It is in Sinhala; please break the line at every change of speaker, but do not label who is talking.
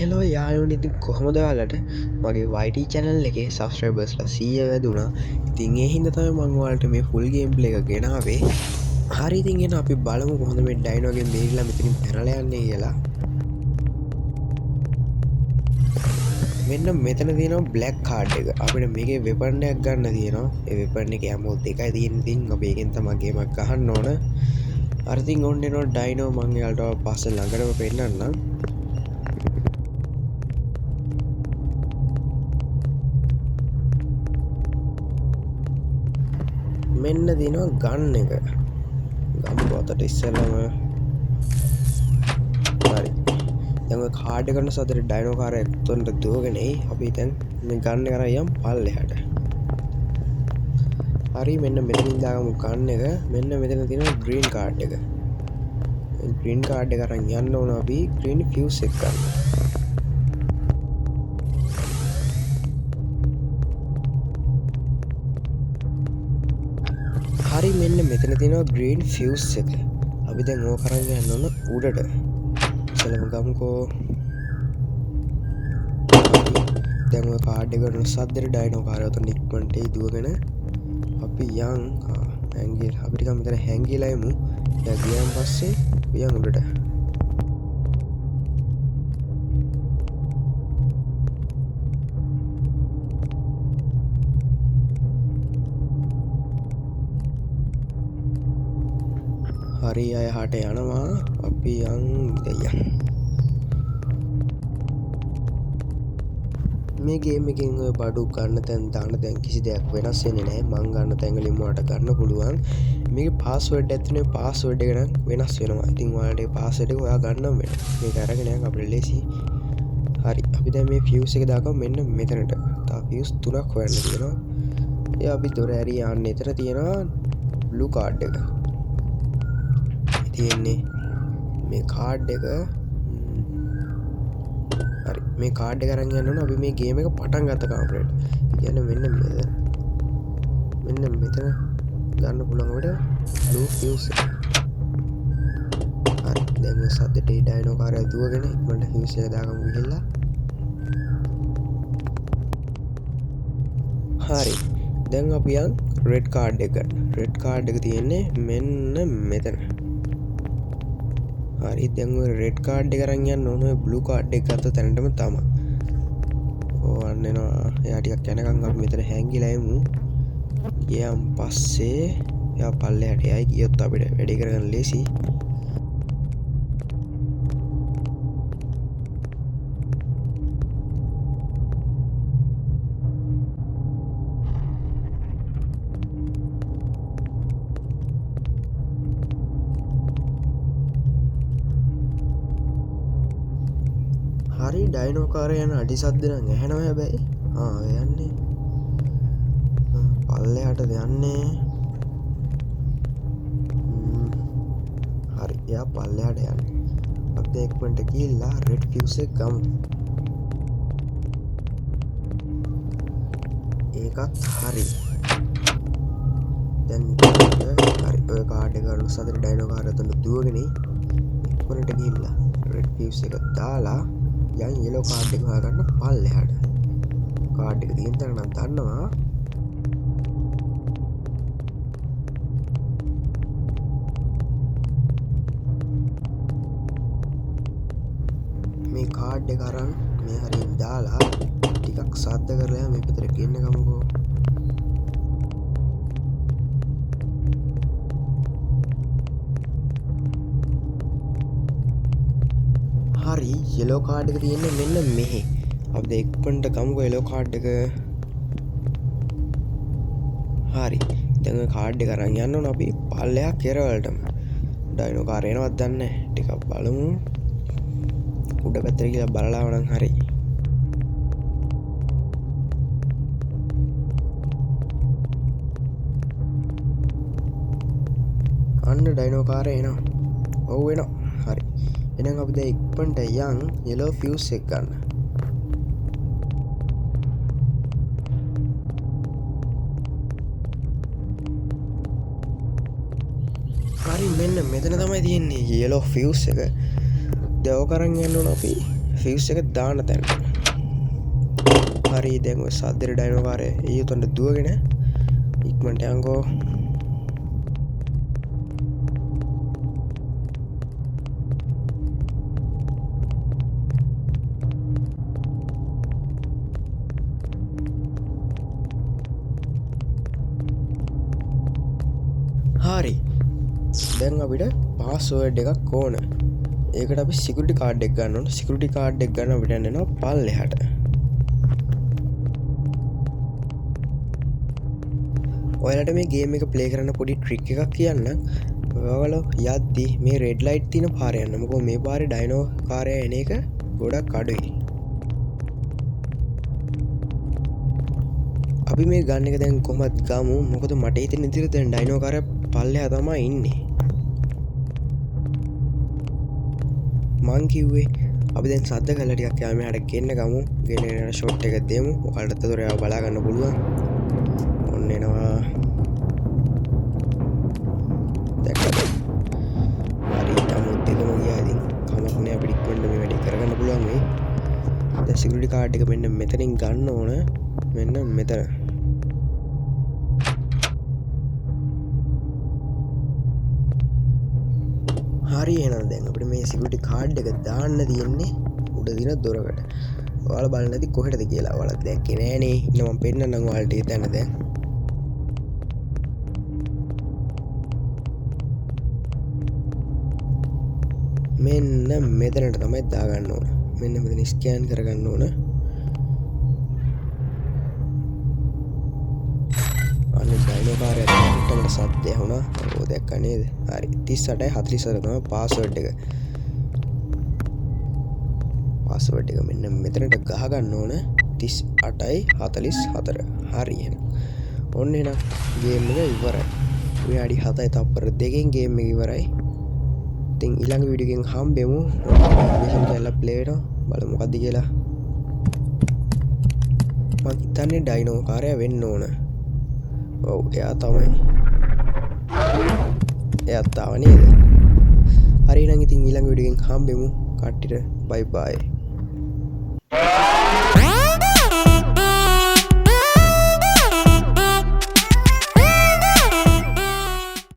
හෙලෝ යාලුවනි ඉතින් කොහොමද ඔයාලට මගේ වයිට චැනල් එකේ සබස්ක්‍රයිබර්ස්ලා 100 වැදුනා. ඉතින් ඒ හින්දා තමයි මම ඔයාලට මේ ෆුල් ගේම් ප්ලේ එක ගෙනාවේ. හරි ඉතින් එන අපි බලමු කොහොමද මේ ඩයිනෝගෙන් මේරිලා මෙතනින් පැනලා යන්නේ කියලා. මෙන්න මෙතන තියෙනවා බ්ලැක් කාඩ් එක. අපිට මේකේ වෙපන් එකක් ගන්න තියෙනවා. ඒ වෙපන් එකේ ඇමෝ දෙකයි තියෙන. ඉතින් අපි ඒකෙන් තමයි ගේමක් ගහන්න ඕන. හරි ඉතින් ඔන්න එනවා ඩයිනෝ. මම එයාලට පස්සේ ළඟටම පෙන්නන්නම්. මෙන්න දිනවා ගන්න එක ගම්බු අතට ඉස්සෙල්ලම හරි දැන් ඔය කාඩ් එක කරන සතර ඩයිනෝ කාරය එක්තොන්ට දුවගෙන එයි අපි දැන් මේ ගන්න එක අරන් යම් පල්ලෙහාට හරි මෙන්න මෙතනින් දාගමු ගන්න එක මෙන්න මෙතන තියෙනවා ග්‍රීන් කාඩ් එක ග්‍රීන් කාඩ් එක අරන් යන්න ඕන අපි ග්‍රීන් ෆියුස් එක ගන්න හරි මෙන්න මෙතන තියෙනවා ග්‍රීන් ෆියුස් එක. අපි දැන් ඕක කරන් යන්න ඕන උඩට. ඉතලම ගමුකෝ. දැන් ඔය කාඩ් එක ගන්න සද්දෙට ඩයිනෝ කාර්යය උතන ඉක්මනට දුවගෙන අපි යන් හැංගිලා අපි ටිකක් මෙතන හැංගිලා යමු. දැන් ගියාන් පස්සේ යන් උඩට. හරි අය හට යනවා අපි යන් දෙයන් මේ ගේම් එකෙන් ඔය බඩු ගන්න තැන් දාන්න දැන් කිසි දෙයක් වෙනස් වෙන්නේ නැහැ මං ගන්න තැන් වලින් ඔයාලට ගන්න පුළුවන් මේකේ පාස්වර්ඩ් එකක් තියෙනවා පාස්වර්ඩ් එක නම් වෙනස් වෙනවා ඉතින් ඔයාලට ඒ පාස්වර්ඩ් එක ඔයා ගන්නම් වෙනවා මේක අරගෙන යන් අපිට ලේසි හරි අපි දැන් මේ ෆියුස් එක දාගමු මෙන්න මෙතනට තා ෆියුස් තුනක් හොයන්න තියෙනවා ඒ අපි දොර ඇරි යන්න එතන තියෙනවා බ්ලූ කාඩ් එක තියෙන්නේ මේ කාඩ් එක හරි මේ කාඩ් එක අරන් යන්න ඕන අපි මේ ගේම් එක පටන් ගත්ත කාමරේට කියන්නේ මෙන්න මෙතන ගන්න පුළුවන් ඔබට බ්ලූ ෆියුස් එක හරි දැන් මේ සද්දට ඩයිනෝ කාර්යය දුවගෙන ඉක්මනට ෆියුස් එක දාගමු ගිහිල්ලා හරි දැන් අපි යන් රෙඩ් කාඩ් එක ගන්න රෙඩ් කාඩ් එක තියෙන්නේ මෙන්න මෙතන හරි දැන් ඔය රෙඩ් කාඩ් එක අරන් යන්න ඕන ඔය බ්ලූ කාඩ් එක ගත්ත තැනටම තමයි. ඕන්න එනවා. එයා ටිකක් යනකම් අපි මෙතන හැංගිලා යමු. ගියාන් පස්සේ එයා පල්ලෙහාට යයි ගියොත් අපිට වැඩි කරගන්න ලේසි. හරි ඩයිනෝ කාරය යන අඩි සද්ද නම් ඇහෙනවා හැබැයි යන්නේ පල්ලෙහාටද යන්නේ හරි එයා පල්ලෙහාට යන්නේ අපි ඉක්මනට ගිහිල්ලා රෙඩ් ෆියුස් එක ගමු ඒකත් හරි දැන් හරි ඔය කාඩ් එක ගන්න සතර ඩයිනෝ කාරය තුන දුවගෙන ඉක්මනට ගිහිල්ලා රෙඩ් ෆියුස් එක දාලා යන් යෙලෝ කාඩ් එක හොයාගන්න පල්ලෙහාට කාඩ් එක තියෙන තැන නම් දන්නවා මේ කාඩ් එක අරන් මේ හරියෙන් දාලා ටිකක් සද්ද කරලා මේ පැත්තට ගෙන්න ගමුකෝ හරි යෙලෝ කාඩ් එක තියෙන්නේ මෙන්න මෙහි අපි ඉක්මනට ගමුකෝ යෙලෝ කාඩ් එක හරි දැන් ඔය කාඩ් එක අරන් යන්න ඕන අපි පල්ලෙහා කෙරවලටම ඩයිනෝ කාර් එනවද දන්නේ නැහැ ටිකක් බලමු උඩ පැත්තට ගිහලා බලලා වනම් හරි අන්න ඩයිනෝ කාර් එනවා ඔව් එනවා හරි එහෙනම් අපි දැන් ඉක්මනට යන් යෙලෝ ෆියුස් එක ගන්න. හරි මෙන්න මෙතන තමයි තියෙන්නේ යෙලෝ ෆියුස් එක. දැන් ඕක අරන් යන්න ඕන අපි ෆියුස් එක දාන තැනට. හරි දැන් ඔය සද්දෙට ඩයිනෝ කාරය ඊ උතන්ට දුවගෙන ඉක්මනට යන්කෝ. හරි දැන් අපිට පාස්වර්ඩ් එකක් ඕන. ඒකට අපි සිකියුරිටි කාඩ් එක ගන්න ඕන. සිකියුරිටි කාඩ් එක ගන්න අපිට යනවා පල්ලෙහාට. ඔයාලට මේ ගේම් එක ප්ලේ කරන්න පොඩි ට්‍රික් එකක් කියන්න. ඔයාලා යද්දි මේ රෙඩ් ලයිට් තියෙන පාර යන්න. මොකද මේ පාරේ ඩයිනෝ කාර්යය එන එක ගොඩක් අඩුයි. අපි මේ ගන්න එක දැන් කොහොමද ගමු. මොකද මට හිතෙන විදිහට දැන් ඩයිනෝ කාර්යය පල්ලෙහා තමයි ඉන්නේ. මං කිව්වේ අපි දැන් සද්ද කරලා ටිකක් යා මෙහාට ගෙන්න ගමු. ගෙනගෙන ෂොට් එක දෙමු. ඔයාලට තොර ඒවා බලා ගන්න පුළුවන්. ඔන්න එනවා. දැක්කද? හරි තමුත් එකම ගියා ඉතින්. කමක් නෑ අපිට ඉක්මනට මේ වැඩේ කරගන්න පුළුවන් වෙයි. දැන් සිකියුරිටි කාඩ් එක මෙන්න මෙතනින් ගන්න ඕන. මෙන්න මෙතන. හරි එහෙනම් දැන් අපිට මේ සිකියුරිටි කාඩ් එක දාන්න තියෙන්නේ උඩ දින දොරකට. ඔයාලා බලන්න ඇති කොහෙටද කියලා. ඔයාලා දැක්කේ නෑනේ. ඉන්න මම පෙන්නන්නම් ඔයාලට ඒ තැන දැන්. මෙන්න මෙතනට තමයි දාගන්න ඕන. මෙන්න මෙතන ස්කෑන් කරගන්න ඕන. අන්න ඩයිනෝ කාර්යය තමයි සද්ද ඇහුණා. ඔය දැක්කා නේද? හරි 38:44 තමයි පාස්වර්ඩ් එක. පාස්වර්ඩ් එක මෙන්න මෙතනට ගහ ගන්න ඕන. 38:44. හරි එහෙනම්. ඔන්න එහෙනම් ගේම් එක ඉවරයි. විනාඩි 7යි තප්පර 2කින් ගේම් එක ඉවරයි. ඉතින් ඊළඟ වීඩියෝ එකෙන් හම්බෙමු. මිෂන් කරලා ප්ලේ වෙනවා. බලමු මොකද්ද කියලා. මම හිතන්නේ ඩයිනෝ කාර්යය වෙන්න ඕන. ඔව් එයා තමයි. එයාත් තාම නේද? හරි නම් ඉතින් ඊළඟ වීඩියෝ එකෙන් හම්බෙමු. කට්ටියට බයි බයි.